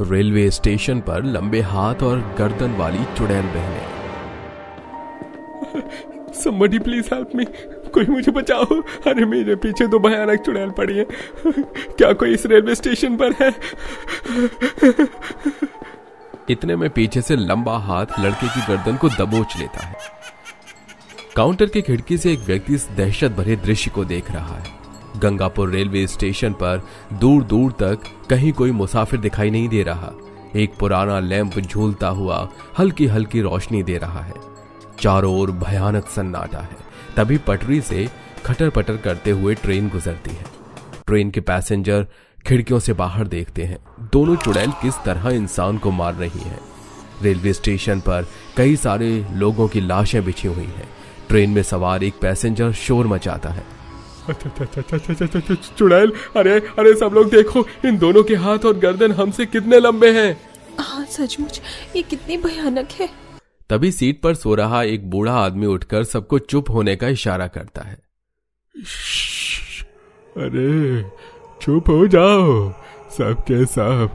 Railway station पर लंबे हाथ और गर्दन वाली चुड़ैल बहनें। Somebody please help me, कोई मुझे बचाओ। अरे मेरे पीछे दो भयानक चुड़ैल पड़ी है। क्या कोई इस रेलवे स्टेशन पर है? इतने में पीछे से लंबा हाथ लड़के की गर्दन को दबोच लेता है। काउंटर की खिड़की से एक व्यक्ति इस दहशत भरे दृश्य को देख रहा है। गंगापुर रेलवे स्टेशन पर दूर दूर तक कहीं कोई मुसाफिर दिखाई नहीं दे रहा। एक पुराना लैंप झूलता हुआ हल्की हल्की रोशनी दे रहा है। चारों ओर भयानक सन्नाटा है। तभी पटरी से खटर पटर करते हुए ट्रेन गुजरती है। ट्रेन के पैसेंजर खिड़कियों से बाहर देखते हैं। दोनों चुड़ैल किस तरह इंसान को मार रही हैं। रेलवे स्टेशन पर कई सारे लोगों की लाशें बिछी हुई हैं। ट्रेन में सवार एक पैसेंजर शोर मचाता है। चुड़ैल, अरे अरे सब लोग देखो, इन दोनों के हाथ और गर्दन हमसे कितने लंबे हैं। हाँ सचमुच, ये कितनी भयानक है। तभी सीट पर सो रहा एक बूढ़ा आदमी उठकर सबको चुप होने का इशारा करता है। अरे चुप हो जाओ, सबके सब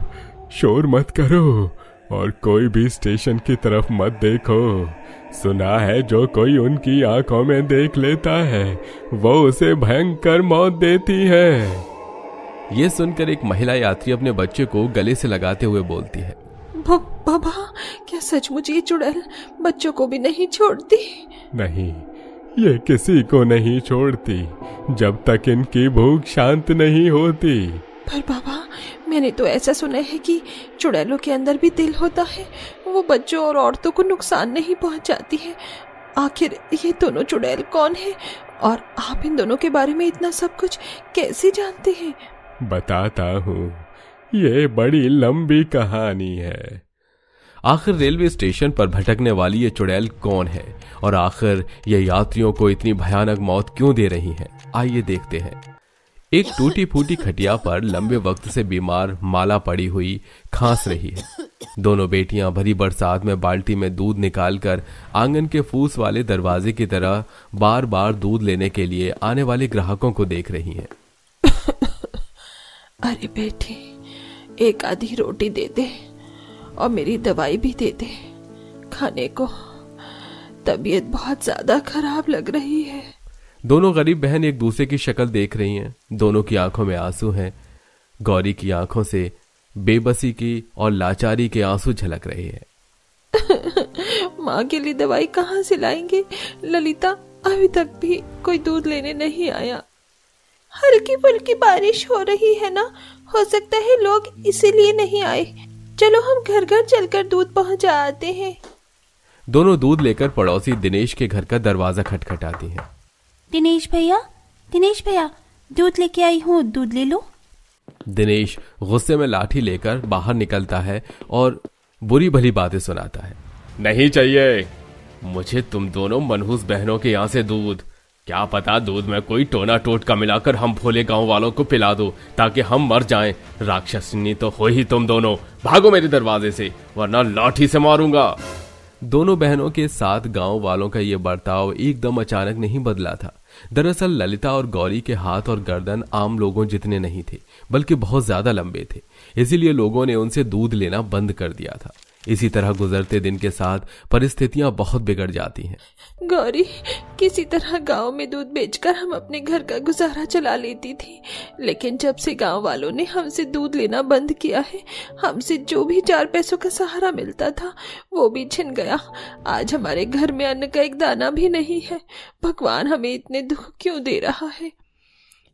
शोर मत करो और कोई भी स्टेशन की तरफ मत देखो। सुना है जो कोई उनकी आंखों में देख लेता है वो उसे भयंकर मौत देती है। ये सुनकर एक महिला यात्री अपने बच्चे को गले से लगाते हुए बोलती है। बाबा, क्या सचमुच ये चुड़ैल बच्चों को भी नहीं छोड़ती? नहीं, ये किसी को नहीं छोड़ती जब तक इनकी भूख शांत नहीं होती। पर बाबा, मैंने तो ऐसा सुना है कि चुड़ैलों के अंदर भी दिल होता है, वो बच्चों और औरतों को नुकसान नहीं पहुंचाती है। आखिर ये दोनों चुड़ैल कौन है और आप इन दोनों के बारे में इतना सब कुछ कैसे जानते हैं? बताता हूँ, ये बड़ी लंबी कहानी है। आखिर रेलवे स्टेशन पर भटकने वाली ये चुड़ैल कौन है और आखिर ये यात्रियों को इतनी भयानक मौत क्यों दे रही हैं? आइए देखते हैं। एक टूटी फूटी खटिया पर लंबे वक्त से बीमार माला पड़ी हुई खांस रही है। दोनों बेटियां भरी बरसात में बाल्टी में दूध निकालकर आंगन के फूस वाले दरवाजे की तरह बार बार दूध लेने के लिए आने वाले ग्राहकों को देख रही हैं। अरे बेटी, एक आधी रोटी दे दे और मेरी दवाई भी दे दे खाने को। तबीयत बहुत ज्यादा खराब लग रही है। दोनों गरीब बहन एक दूसरे की शक्ल देख रही हैं। दोनों की आंखों में आंसू हैं। गौरी की आंखों से बेबसी की और लाचारी के आंसू झलक रहे हैं। माँ के लिए दवाई कहाँ से लाएंगे? ललिता, अभी तक भी कोई दूध लेने नहीं आया। हल्की फुल्की बारिश हो रही है ना, हो सकता है लोग इसीलिए नहीं आए। चलो हम घर घर चलकर दूध पहुंचा आते हैं। दोनों दूध लेकर पड़ोसी दिनेश के घर का दरवाजा खटखटाती हैं। दिनेश भैया, दूध लेके आई हूँ, दूध ले लो। दिनेश गुस्से में लाठी लेकर बाहर निकलता है और बुरी भली बातें सुनाता है। नहीं चाहिए मुझे तुम दोनों मनहूस बहनों के यहाँ से दूध। क्या पता दूध में कोई टोना टोटका मिलाकर हम भोले गांव वालों को पिला दो ताकि हम मर जाएं। राक्षसनी तो हो ही तुम दोनों। भागो मेरे दरवाजे से वरना लाठी से मारूंगा। दोनों बहनों के साथ गांव वालों का ये बर्ताव एकदम अचानक नहीं बदला था। दरअसल ललिता और गौरी के हाथ और गर्दन आम लोगों जितने नहीं थे, बल्कि बहुत ज्यादा लंबे थे। इसीलिए लोगों ने उनसे दूध लेना बंद कर दिया था। इसी तरह गुजरते दिन के साथ परिस्थितियां बहुत बिगड़ जाती हैं। गौरी, किसी तरह गांव में दूध बेचकर हम अपने घर का गुजारा चला लेती थी, लेकिन जब से गांव वालों ने हमसे दूध लेना बंद किया है, हमसे जो भी 4 पैसों का सहारा मिलता था वो भी छिन गया। आज हमारे घर में अन्न का एक दाना भी नहीं है। भगवान हमें इतने दुख क्यों दे रहा है?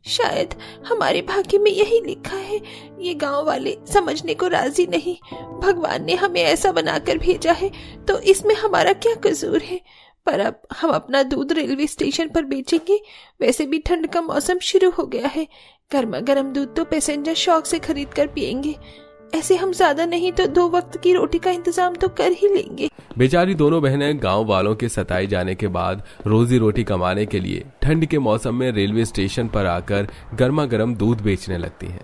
शायद हमारे भाग्य में यही लिखा है। ये गांव वाले समझने को राजी नहीं। भगवान ने हमें ऐसा बनाकर भेजा है तो इसमें हमारा क्या कसूर है? पर अब हम अपना दूध रेलवे स्टेशन पर बेचेंगे। वैसे भी ठंड का मौसम शुरू हो गया है। गर्मा गर्म दूध तो पैसेंजर शौक से खरीद कर पियेंगे। ऐसे हम ज्यादा नहीं तो 2 वक्त की रोटी का इंतजाम तो कर ही लेंगे। बेचारी दोनों बहनें गांव वालों के सताए जाने के बाद रोजी रोटी कमाने के लिए ठंड के मौसम में रेलवे स्टेशन पर आकर गर्मा गर्म दूध बेचने लगती हैं।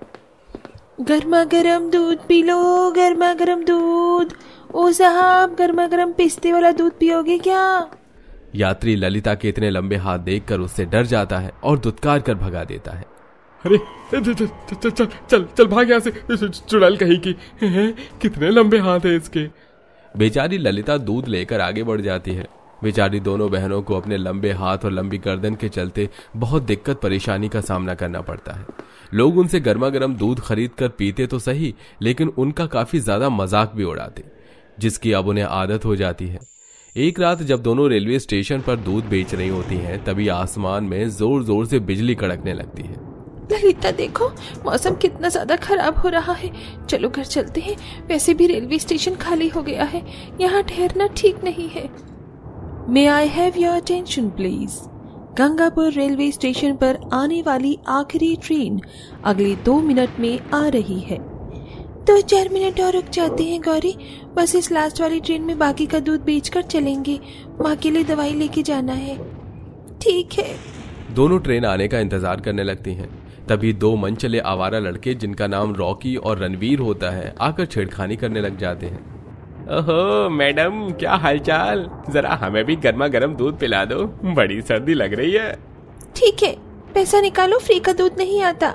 गर्मा गर्म दूध पी लो, गर्मा गर्म दूध। ओ साहब, गर्मा गर्म पिस्ते वाला दूध पियोगे क्या? यात्री ललिता के इतने लंबे हाथ देखकर उससे डर जाता है और दुत्कार कर भगा देता है। अरे चल चल चल चल चल चल भाग यहाँ से, चुड़ैल कहीं की। कितने लंबे हाथ है इसके। बेचारी ललिता दूध लेकर आगे बढ़ जाती है। बेचारी दोनों बहनों को अपने लंबे हाथ और लंबी गर्दन के चलते बहुत दिक्कत परेशानी का सामना करना पड़ता है। लोग उनसे गर्मा गर्म दूध खरीद कर पीते तो सही, लेकिन उनका काफी ज्यादा मजाक भी उड़ाते, जिसकी अब उन्हें आदत हो जाती है। एक रात जब दोनों रेलवे स्टेशन पर दूध बेच रही होती हैं, तभी आसमान में जोर जोर से बिजली कड़कने लगती है। ललिता देखो, मौसम कितना ज्यादा खराब हो रहा है, चलो घर चलते हैं। वैसे भी रेलवे स्टेशन खाली हो गया है, यहाँ ठहरना ठीक नहीं है। May I have your attention please? Gangapur railway station पर आने वाली आखिरी ट्रेन अगले 2 मिनट में आ रही है। 2-4 मिनट और रुक जाते हैं गौरी, बस इस लास्ट वाली ट्रेन में बाकी का दूध बेचकर चलेंगे। माँ के लिए दवाई लेके जाना है। ठीक है। दोनों ट्रेन आने का इंतजार करने लगती हैं। तभी 2 मनचले आवारा लड़के, जिनका नाम रॉकी और रणवीर होता है, आकर छेड़खानी करने लग जाते हैं। ओहो मैडम, क्या हालचाल, जरा हमें भी गर्मा गर्म दूध पिला दो, बड़ी सर्दी लग रही है। ठीक है, पैसा निकालो, फ्री का दूध नहीं आता।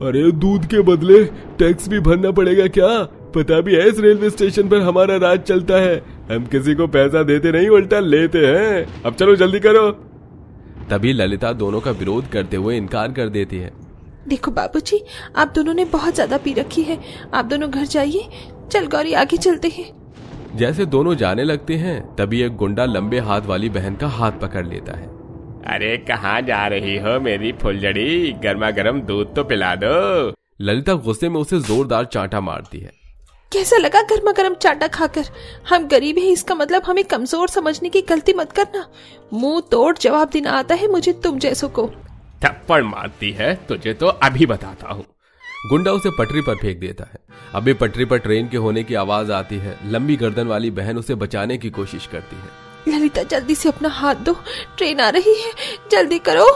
अरे दूध के बदले टैक्स भी भरना पड़ेगा क्या? पता भी है इस रेलवे स्टेशन पर हमारा राज चलता है, हम किसी को पैसा देते नहीं, उल्टा लेते हैं। अब चलो जल्दी करो। तभी ललिता दोनों का विरोध करते हुए इनकार कर देती है। देखो बाबूजी, आप दोनों ने बहुत ज्यादा पी रखी है, आप दोनों घर जाइए। चल गौरी, आगे चलते हैं। जैसे दोनों जाने लगते हैं, तभी एक गुंडा लंबे हाथ वाली बहन का हाथ पकड़ लेता है। अरे कहाँ जा रही हो मेरी फुलझड़ी, गर्मा गर्म दूध तो पिला दो। ललिता गुस्से में उसे जोरदार चांटा मारती है। कैसा लगा गर्मा गर्म चाटा खाकर? हम गरीब हैं, इसका मतलब हमें कमजोर समझने की गलती मत करना। मुंह तोड़ जवाब देना आता है मुझे तुम जैसों को। थप्पड़ मारती है तुझे तो अभी बताता हूँ। गुंडा उसे पटरी पर फेंक देता है। अभी पटरी पर ट्रेन के होने की आवाज आती है। लंबी गर्दन वाली बहन उसे बचाने की कोशिश करती है। ललिता जल्दी से अपना हाथ दो, ट्रेन आ रही है, जल्दी करो।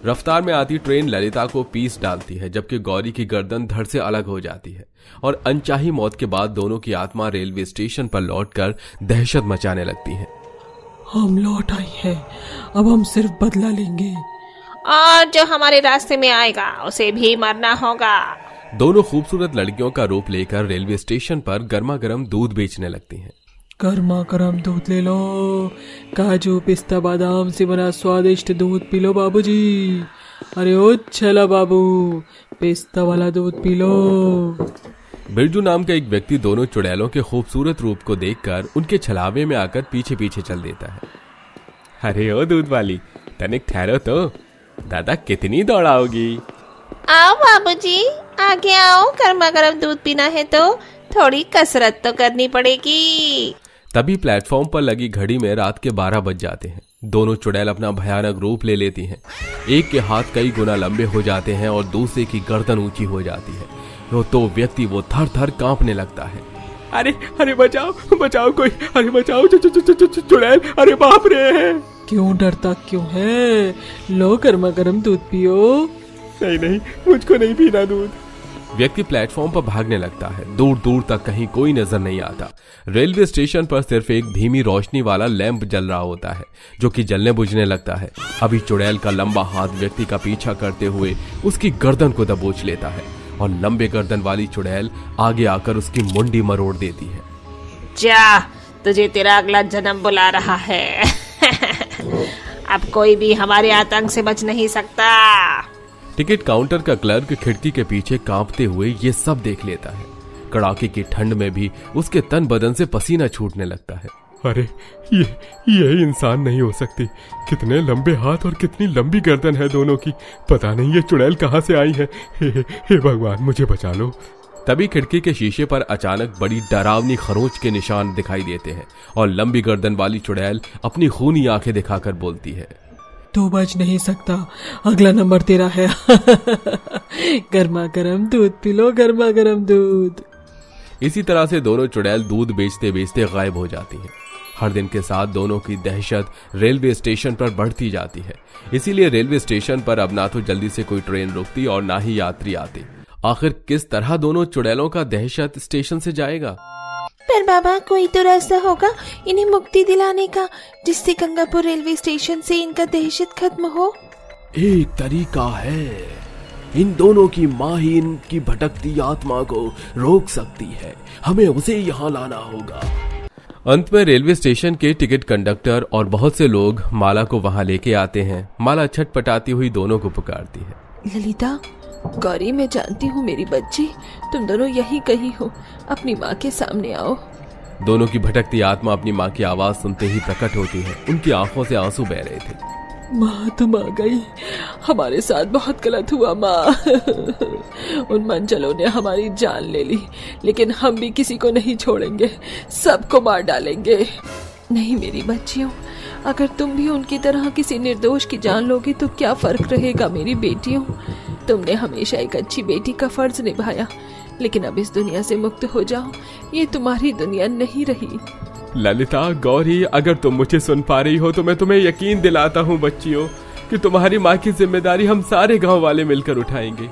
रफ्तार में आती ट्रेन ललिता को पीस डालती है, जबकि गौरी की गर्दन धड़ से अलग हो जाती है और अनचाही मौत के बाद दोनों की आत्मा रेलवे स्टेशन पर लौटकर दहशत मचाने लगती है। हम लौट आई हैं, अब हम सिर्फ बदला लेंगे और जो हमारे रास्ते में आएगा उसे भी मरना होगा। दोनों खूबसूरत लड़कियों का रूप लेकर रेलवे स्टेशन पर गर्मा गर्म दूध बेचने लगती हैं। गर्मा गर्म दूध ले लो, काजू पिस्ता बादाम से बना स्वादिष्ट दूध पी लो बाबूजी। अरे ओ छला बाबू, पिस्ता वाला दूध पी लो। बिरजू नाम का एक व्यक्ति दोनों चुड़ैलों के खूबसूरत रूप को देखकर उनके छलावे में आकर पीछे पीछे चल देता है। अरे ओ दूध वाली, तनिक ठहरो तो, दादा कितनी दौड़ाओगी। आओ बाबूजी, आगे आओ, गर्मा गर्म दूध पीना है तो थोड़ी कसरत तो करनी पड़ेगी। तभी प्लेटफॉर्म पर लगी घड़ी में रात के 12 बज जाते हैं। दोनों चुड़ैल अपना भयानक रूप ले लेती हैं। एक के हाथ कई गुना लंबे हो जाते हैं और दूसरे की गर्दन ऊंची हो जाती है। तो व्यक्ति वो थर थर कांपने लगता है। अरे अरे बचाओ बचाओ कोई, अरे बचाओ चुड़ैल, अरे बाप रे। क्यों डरता क्यों है? लो गर्मा गर्म दूध पियो। नहीं नहीं, मुझको नहीं पीना दूध। व्यक्ति प्लेटफॉर्म पर भागने लगता है। दूर दूर तक कहीं कोई नजर नहीं आता। रेलवे स्टेशन पर सिर्फ एक धीमी रोशनी वाला लैंप जल रहा होता है, जो कि जलने बुझने लगता है। अभी चुड़ैल का लंबा हाथ व्यक्ति का पीछा करते हुए उसकी गर्दन को दबोच लेता है और लंबे गर्दन वाली चुड़ैल आगे आकर उसकी मुंडी मरोड़ देती है। जा, तुझे तेरा अगला जन्म बुला रहा है। अब कोई भी हमारे आतंक से बच नहीं सकता। टिकट काउंटर का क्लर्क खिड़की के पीछे कांपते हुए ये सब देख लेता है। कड़ाके की ठंड में भी उसके तन बदन से पसीना छूटने लगता है। अरे ये इंसान नहीं हो सकती। कितने लंबे हाथ और कितनी लंबी गर्दन है दोनों की। पता नहीं ये चुड़ैल कहाँ से आई है। हे भगवान, मुझे बचा लो। तभी खिड़की के शीशे पर अचानक बड़ी डरावनी खरोंच के निशान दिखाई देते हैं और लंबी गर्दन वाली चुड़ैल अपनी खूनी आंखें दिखाकर बोलती है, तू बच नहीं सकता, अगला नंबर तेरा है। गर्मा गर्म दूध पी लो, गर्मा गर्म दूध। इसी तरह से दोनों चुड़ैल दूध बेचते बेचते गायब हो जाती हैं। हर दिन के साथ दोनों की दहशत रेलवे स्टेशन पर बढ़ती जाती है। इसीलिए रेलवे स्टेशन पर अब ना तो जल्दी से कोई ट्रेन रुकती और ना ही यात्री आते। आखिर किस तरह दोनों चुड़ैलों का दहशत स्टेशन से जाएगा? पर बाबा, कोई तो रास्ता होगा इन्हें मुक्ति दिलाने का, जिससे गंगापुर रेलवे स्टेशन से इनका दहशत खत्म हो। एक तरीका है। इन दोनों की माँ ही इनकी भटकती आत्मा को रोक सकती है। हमें उसे यहाँ लाना होगा। अंत में रेलवे स्टेशन के टिकट कंडक्टर और बहुत से लोग माला को वहां लेके आते हैं। माला छटपटाती हुई दोनों को पुकारती है। ललिता, गौरी, मैं जानती हूँ मेरी बच्ची, तुम दोनों यहीं कहीं हो। अपनी माँ के सामने आओ। दोनों की भटकती आत्मा अपनी माँ की आवाज सुनते ही प्रकट होती है। उनकी आंखों से आंसू बह रहे थे। माँ, तुम आ गई। हमारे साथ बहुत गलत हुआ माँ। उन मंचलों ने हमारी जान ले ली, लेकिन हम भी किसी को नहीं छोड़ेंगे, सबको मार डालेंगे। नहीं मेरी बच्चियों, अगर तुम भी उनकी तरह किसी निर्दोष की जान लोगे तो क्या फर्क रहेगा मेरी बेटियों। तुमने हमेशा एक अच्छी बेटी का फर्ज निभाया, लेकिन अब इस दुनिया से मुक्त हो जाओ। ये तुम्हारी दुनिया नहीं रही। ललिता, गौरी, अगर तुम मुझे सुन पा रही हो तो मैं तुम्हें यकीन दिलाता हूँ बच्चियों कि तुम्हारी माँ की जिम्मेदारी हम सारे गांव वाले मिलकर उठाएंगे।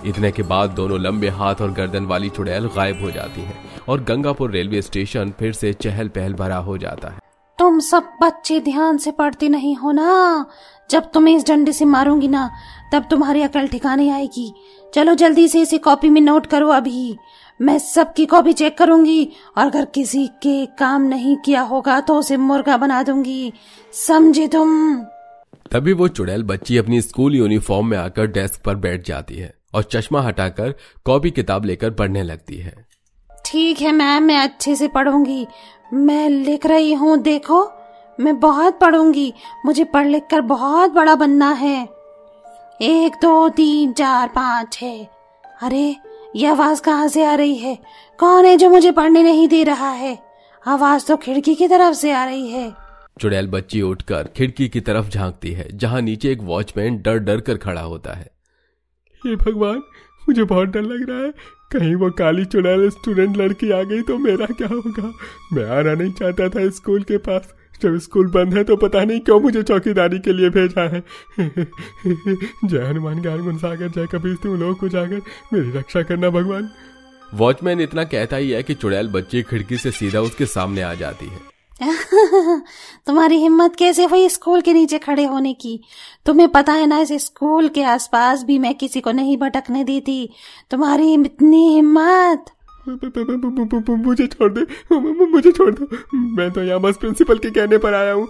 इतने के बाद दोनों लंबे हाथ और गर्दन वाली चुड़ैल गायब हो जाती है और गंगापुर रेलवे स्टेशन फिर से चहल पहल भरा हो जाता है। तुम सब बच्चे ध्यान से पढ़ते नहीं हो ना। जब तुम्हें इस डंडे से मारूंगी ना, तब तुम्हारी अकल ठिकाने आएगी। चलो जल्दी से इसे कॉपी में नोट करो। अभी मैं सबकी कॉपी चेक करूंगी और अगर किसी के काम नहीं किया होगा तो उसे मुर्गा बना दूंगी, समझे तुम? तभी वो चुड़ैल बच्ची अपनी स्कूल यूनिफॉर्म में आकर डेस्क पर बैठ जाती है और चश्मा हटाकर कॉपी किताब लेकर पढ़ने लगती है। ठीक है मैम, मैं अच्छे से पढ़ूंगी। मैं लिख रही हूँ, देखो मैं बहुत पढ़ूंगी। मुझे पढ़ लिख कर बहुत बड़ा बनना है। 1 2 3 4 5 6। अरे ये आवाज कहाँ से आ रही है? कौन है जो मुझे पढ़ने नहीं दे रहा है? आवाज तो खिड़की की तरफ से आ रही है। चुड़ैल बच्ची उठकर खिड़की की तरफ झांकती है, जहां नीचे एक वॉचमैन डर डर कर खड़ा होता है। हे भगवान, मुझे बहुत डर लग रहा है। कहीं वो काली चुड़ैल स्टूडेंट लड़की आ गई तो मेरा क्या होगा? मैं आना नहीं चाहता था स्कूल के पास। जब स्कूल बंद है तो पता नहीं क्यों मुझे चौकीदारी के लिए भेजा है। जय हनुमान ज्ञान गुण सागर, जय कबीर तुम लोग उजागर, मेरी रक्षा करना भगवान। वॉचमैन इतना कहता ही है कि चुड़ैल बच्ची खिड़की से सीधा उसके सामने आ जाती है। तुम्हारी हिम्मत कैसे हुई स्कूल के नीचे खड़े होने की? तुम्हें पता है ना, इस स्कूल के आसपास भी मैं किसी को नहीं भटकने देती। तुम्हारी इतनी हिम्मत? मुझे छोड़ दे, मुझे छोड़ दो। मैं तो यहाँ बस प्रिंसिपल के कहने पर आया हूँ।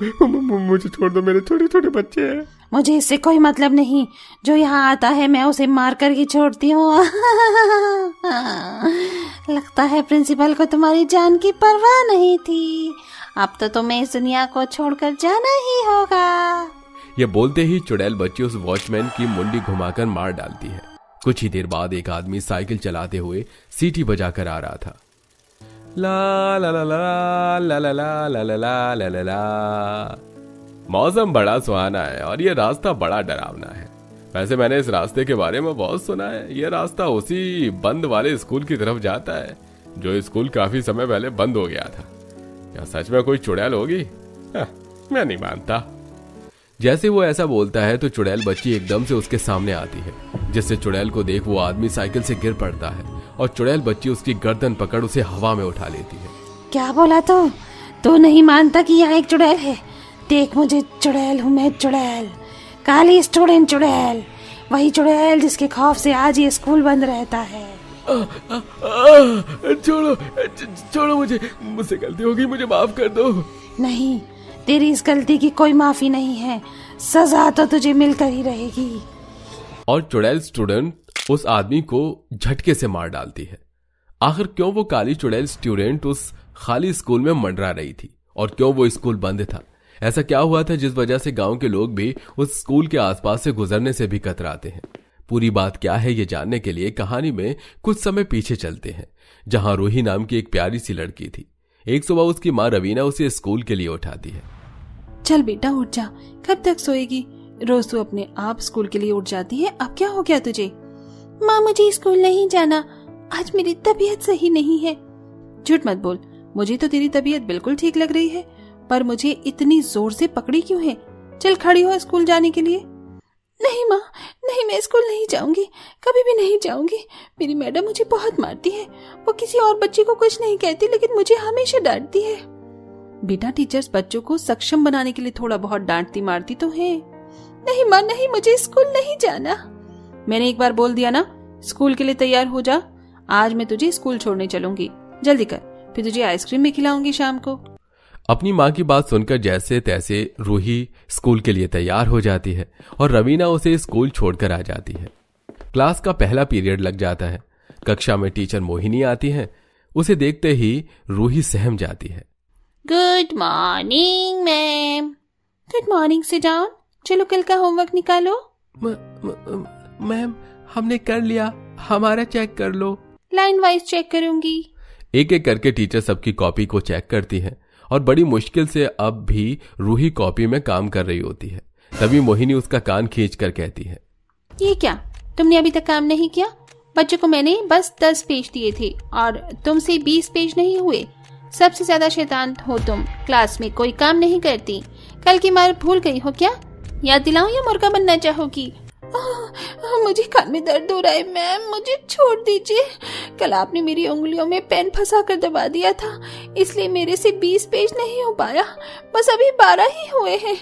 मुझे छोड़ दो, मेरे छोटे छोटे बच्चे हैं। मुझे इससे कोई मतलब नहीं। जो यहाँ आता है मैं उसे मार कर ही छोड़ती हूँ। लगता है प्रिंसिपल को तुम्हारी जान की परवाह नहीं थी। अब तो तुम्हें इस दुनिया को छोड़कर जाना ही होगा। ये बोलते ही चुड़ैल बच्ची उस वॉचमैन की मुंडी घुमाकर मार डालती है। कुछ ही देर बाद एक आदमी साइकिल चलाते हुए सीटी बजाकर आ रहा था। ला ला ला ला ला ला ला ला ला ला ला ला ला। मौसम बड़ा सुहाना है और ये रास्ता बड़ा डरावना है। वैसे मैंने इस रास्ते के बारे में बहुत सुना है। ये रास्ता उसी बंद वाले स्कूल की तरफ जाता है, जो स्कूल काफी समय पहले बंद हो गया था। क्या सच में कोई चुड़ैल होगी? मैं नहीं मानता। जैसे वो ऐसा बोलता है तो चुड़ैल बच्ची एकदम से उसके सामने आती है, जिससे चुड़ैल को देख वो आदमी साइकिल से गिर पड़ता है और चुड़ैल बच्ची उसकी गर्दन पकड़ उसे हवा में उठा लेती है। क्या बोला तू नहीं मानता कि यहाँ एक चुड़ैल है? देख, मुझे चुड़ैल हूँ मैं, चुड़ैल, काली स्टूडेंट चुड़ैल, वही चुड़ैल जिसके खौफ से आज ये स्कूल बंद रहता है। छोड़ो छोड़ो, मुझसे गलती हो गई, मुझे माफ कर दो। नहीं, तेरी इस गलती की कोई माफी नहीं है। सजा तो तुझे मिलकर ही रहेगी। और चुड़ैल स्टूडेंट उस आदमी को झटके से मार डालती है। आखिर क्यों वो काली चुड़ैल स्टूडेंट उस खाली स्कूल में मंडरा रही थी और क्यों वो स्कूल बंद था? ऐसा क्या हुआ था जिस वजह से गांव के लोग भी उस स्कूल के आसपास से गुजरने से भी कतराते हैं? पूरी बात क्या है ये जानने के लिए कहानी में कुछ समय पीछे चलते हैं, जहां रूही नाम की एक प्यारी सी लड़की थी। एक सुबह उसकी माँ रवीना उसे स्कूल के लिए उठाती है। चल बेटा उठ जा, कब तक सोएगी? रोज तू अपने आप स्कूल के लिए उठ जाती है, अब क्या हो गया तुझे? माँ, मुझे स्कूल नहीं जाना, आज मेरी तबीयत सही नहीं है। झूठ मत बोल, मुझे तो तेरी तबीयत बिल्कुल ठीक लग रही है, पर मुझे इतनी जोर से पकड़ी क्यों है? चल खड़ी हो स्कूल जाने के लिए। नहीं माँ, नहीं, मैं स्कूल नहीं जाऊंगी, कभी भी नहीं जाऊंगी। मेरी मैडम मुझे बहुत मारती है। वो किसी और बच्चे को कुछ नहीं कहती, लेकिन मुझे हमेशा डांटती है। बेटा, टीचर्स बच्चों को सक्षम बनाने के लिए थोड़ा बहुत डांटती मारती तो है। नहीं माँ, नहीं, मुझे स्कूल नहीं जाना। मैंने एक बार बोल दिया ना, स्कूल के लिए तैयार हो जा। आज मैं तुझे स्कूल छोड़ने चलूंगी, जल्दी कर, फिर तुझे आइसक्रीम भी खिलाऊंगी शाम को। अपनी माँ की बात सुनकर जैसे तैसे रूही स्कूल के लिए तैयार हो जाती है और रवीना उसे स्कूल छोड़कर आ जाती है। क्लास का पहला पीरियड लग जाता है। कक्षा में टीचर मोहिनी आती है। उसे देखते ही रूही सहम जाती है। Good morning ma'am. Good morning sit down. चलो कल का होमवर्क निकालो। मैम हमने कर लिया, हमारा चेक कर लो। लाइन वाइज चेक करूंगी। एक एक करके टीचर सबकी कॉपी को चेक करती है और बड़ी मुश्किल से अब भी रूही कॉपी में काम कर रही होती है। तभी मोहिनी उसका कान खींचकर कहती है, ये क्या, तुमने अभी तक काम नहीं किया? बच्चों को मैंने बस 10 पेज दिए थे और तुमसे 20 पेज नहीं हुए। सबसे ज्यादा शैतान हो तुम, क्लास में कोई काम नहीं करती। कल की मार भूल गई हो क्या? याद दिलाऊं या मुर्गा बनना चाहोगी? मुझे कान में दर्द हो रहा है मैम, मुझे छोड़ दीजिए। कल आपने मेरी उंगलियों में पेन फंसा कर दबा दिया था, इसलिए मेरे से 20 पेज नहीं हो पाया, बस अभी 12 ही हुए हैं।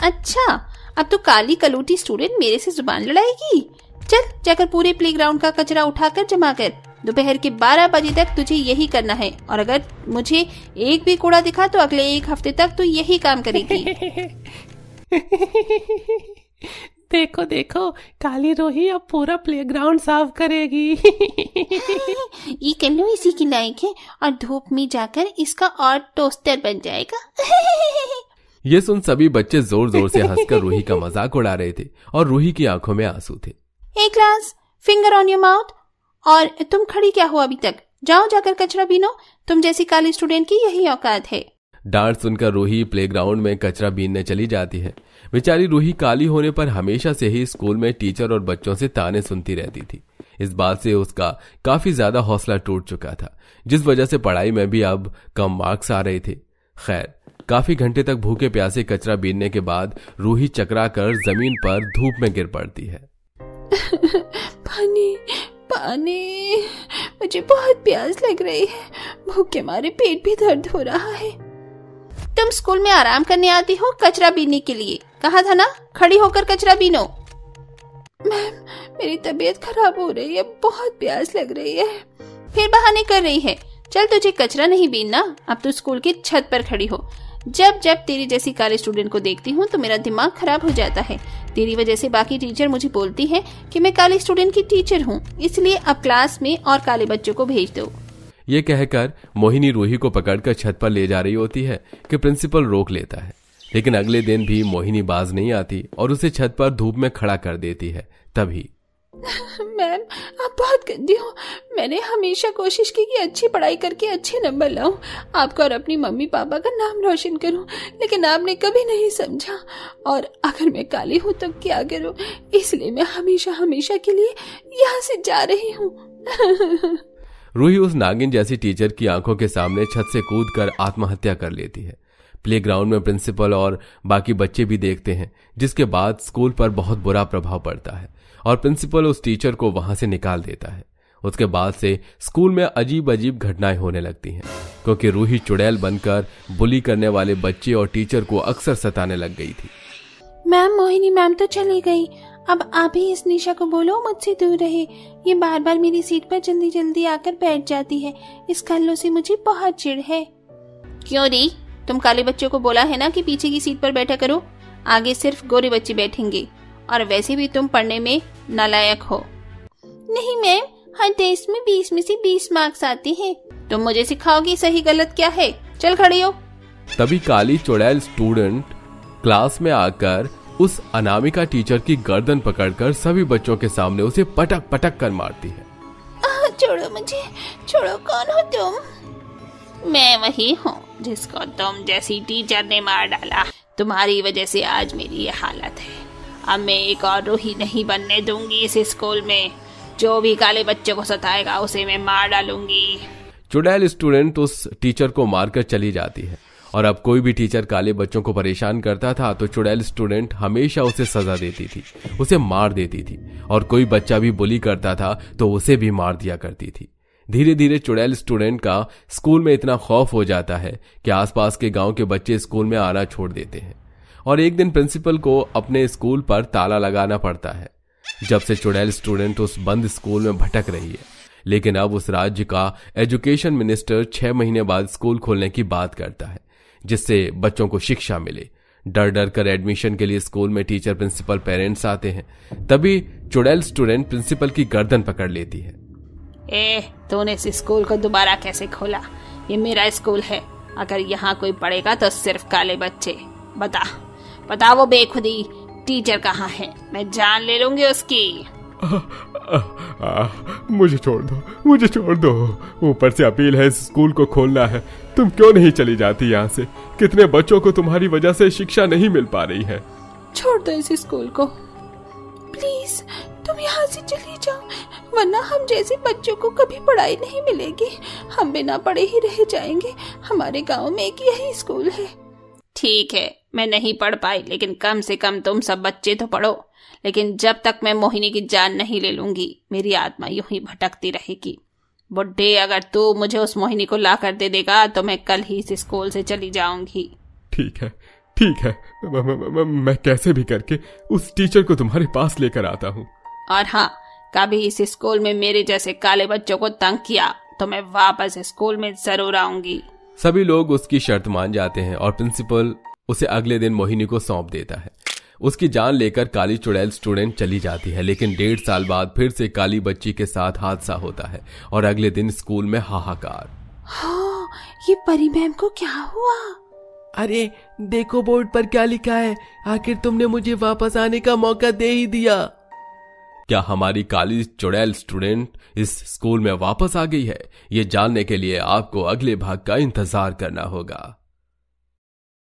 अच्छा, अब तो काली कलूटी स्टूडेंट मेरे से जुबान लड़ाएगी। चल जाकर पूरे प्लेग्राउंड का कचरा उठाकर जमा कर। दोपहर के 12 बजे तक तुझे यही करना है और अगर मुझे एक भी कूड़ा दिखा तो अगले 1 हफ्ते तक तू यही काम करेगी। देखो देखो, काली रूही अब पूरा प्लेग्राउंड साफ करेगी। ये कल्लू इसी की लायक है और धूप में जाकर इसका और टोस्टर बन जाएगा। ये सुन सभी बच्चे जोर जोर से हंसकर रूही का मजाक उड़ा रहे थे और रूही की आंखों में आंसू थे। A class, finger on your mouth. और तुम खड़ी क्या हो अभी तक? जाओ जाकर कचरा बीनो, तुम जैसी काली स्टूडेंट की यही औकात है। डांट सुनकर रूही प्लेग्राउंड में कचरा बीनने चली जाती है। बेचारी रूही काली होने पर हमेशा से ही स्कूल में टीचर और बच्चों से ताने सुनती रहती थी। इस बात से उसका काफी ज्यादा हौसला टूट चुका था, जिस वजह से पढ़ाई में भी अब कम मार्क्स आ रहे थे। खैर, काफी घंटे तक भूखे प्यासे कचरा बीनने के बाद रूही चकरा कर जमीन पर धूप में गिर पड़ती है। पानी पानी, मुझे बहुत प्यास लग रही है, भूख के मारे पेट भी दर्द हो रहा है। तुम स्कूल में आराम करने आती हो कचरा बीनने के लिए? कहा था ना, खड़ी होकर कचरा बीनो। मैम, मेरी तबीयत खराब हो रही है, बहुत प्यास लग रही है। फिर बहाने कर रही है। चल तुझे कचरा नहीं बीनना, अब तो स्कूल की छत पर खड़ी हो। जब जब तेरी जैसी काले स्टूडेंट को देखती हूँ तो मेरा दिमाग खराब हो जाता है। तेरी वजह से बाकी टीचर मुझे बोलती है कि मैं काली स्टूडेंट की टीचर हूँ, इसलिए अब क्लास में और काले बच्चों को भेज दो। ये कहकर मोहिनी रूही को पकड़कर छत पर ले जा रही होती है कि प्रिंसिपल रोक लेता है, लेकिन अगले दिन भी मोहिनी बाज नहीं आती और उसे छत पर धूप में खड़ा कर देती है। तभी मैम, आप बहुत गंदी हो। मैंने हमेशा कोशिश की कि अच्छी पढ़ाई करके अच्छे नंबर लाऊं, आपका और अपनी मम्मी पापा का नाम रोशन करूं, लेकिन आपने कभी नहीं समझा। और अगर मैं काली हूं तो क्या करूं, इसलिए मैं हमेशा हमेशा के लिए यहाँ से जा रही हूँ। रूही उस नागिन जैसी टीचर की आंखों के सामने छत से कूदकर आत्महत्या कर लेती है। प्लेग्राउंड में प्रिंसिपल और बाकी बच्चे भी देखते हैं, जिसके बाद स्कूल पर बहुत बुरा प्रभाव पड़ता है और प्रिंसिपल उस टीचर को वहां से निकाल देता है। उसके बाद से स्कूल में अजीब अजीब घटनाएं होने लगती हैं, क्योंकि रूही चुड़ैल बनकर बुली करने वाले बच्चे और टीचर को अक्सर सताने लग गई थी। मैम, मोहिनी मैम तो चली गई, अब आप ही इस निशा को बोलो मुझसे दूर रहे। ये बार बार मेरी सीट पर जल्दी जल्दी आकर बैठ जाती है, इस कल्लो से मुझे बहुत चिढ़ है। क्यों री, तुम काले बच्चों को बोला है ना कि पीछे की सीट पर बैठा करो, आगे सिर्फ गोरे बच्चे बैठेंगे, और वैसे भी तुम पढ़ने में नालायक हो। नहीं मैम, हर टेस्ट में 20 में से 20 मार्क्स आते हैं। तुम मुझे सिखाओगी सही गलत क्या है? चल खड़ी हो। तभी काली चुड़ैल स्टूडेंट क्लास में आकर उस अनामिका टीचर की गर्दन पकड़कर सभी बच्चों के सामने उसे पटक पटक कर मारती है। छोड़ो मुझे, छोड़ो। कौन हो तुम? मैं वही हूँ जिसको तुम जैसी टीचर ने मार डाला। तुम्हारी वजह से आज मेरी ये हालत है। अब मैं एक और रूही नहीं बनने दूंगी इस स्कूल में। जो भी काले बच्चों को सताएगा उसे मैं मार डालूंगी। चुड़ैल स्टूडेंट उस टीचर को मारकर चली जाती है और अब कोई भी टीचर काले बच्चों को परेशान करता था तो चुड़ैल स्टूडेंट हमेशा उसे सजा देती थी, उसे मार देती थी, और कोई बच्चा भी बुली करता था तो उसे भी मार दिया करती थी। धीरे धीरे चुड़ैल स्टूडेंट का स्कूल में इतना खौफ हो जाता है कि आसपास के गांव के बच्चे स्कूल में आना छोड़ देते हैं और एक दिन प्रिंसिपल को अपने स्कूल पर ताला लगाना पड़ता है। जब से चुड़ैल स्टूडेंट उस बंद स्कूल में भटक रही है, लेकिन अब उस राज्य का एजुकेशन मिनिस्टर 6 महीने बाद स्कूल खोलने की बात करता है, जिससे बच्चों को शिक्षा मिले। डर डर कर एडमिशन के लिए स्कूल में टीचर, प्रिंसिपल, पेरेंट्स आते हैं। तभी चुड़ैल स्टूडेंट प्रिंसिपल की गर्दन पकड़ लेती है। तूने इस स्कूल को दोबारा कैसे खोला? ये मेरा स्कूल है, अगर यहाँ कोई पढ़ेगा तो सिर्फ काले बच्चे। बता वो बेखुदी टीचर कहाँ है, मैं जान ले लूंगी उसकी। मुझे छोड़ दो। ऊपर से अपील है, इस स्कूल को खोलना है। तुम क्यों नहीं चली जाती यहाँ से? कितने बच्चों को तुम्हारी वजह से शिक्षा नहीं मिल पा रही है। छोड़ दो इस स्कूल को प्लीज, तुम यहाँ से चली जाओ, वरना हम जैसे बच्चों को कभी पढ़ाई नहीं मिलेगी। हम बिना पढ़े ही रह जाएंगे। हमारे गांव में एक यही स्कूल है। ठीक है, मैं नहीं पढ़ पाई, लेकिन कम से कम तुम सब बच्चे तो पढ़ो। लेकिन जब तक मैं मोहिनी की जान नहीं ले लूंगी, मेरी आत्मा यूं ही भटकती रहेगी। बुड्ढे, अगर तू मुझे उस मोहिनी को ला कर दे देगा तो मैं कल ही इस स्कूल से चली जाऊंगी। ठीक है। मैं कैसे भी करके उस टीचर को तुम्हारे पास लेकर आता हूँ। और हाँ, कभी इस स्कूल में मेरे जैसे काले बच्चों को तंग किया तो मैं वापस स्कूल में जरूर आऊंगी। सभी लोग उसकी शर्त मान जाते हैं और प्रिंसिपल उसे अगले दिन मोहिनी को सौंप देता है। उसकी जान लेकर काली चुड़ैल स्टूडेंट चली जाती है, लेकिन 1.5 साल बाद फिर से काली बच्ची के साथ हादसा होता है और अगले दिन स्कूल में हाहाकार। हाँ, ये परी मैम को क्या हुआ? अरे देखो बोर्ड पर क्या लिखा है, आखिर तुमने मुझे वापस आने का मौका दे ही दिया। क्या हमारी काली चुड़ैल स्टूडेंट इस स्कूल में वापस आ गई है? ये जानने के लिए आपको अगले भाग का इंतजार करना होगा।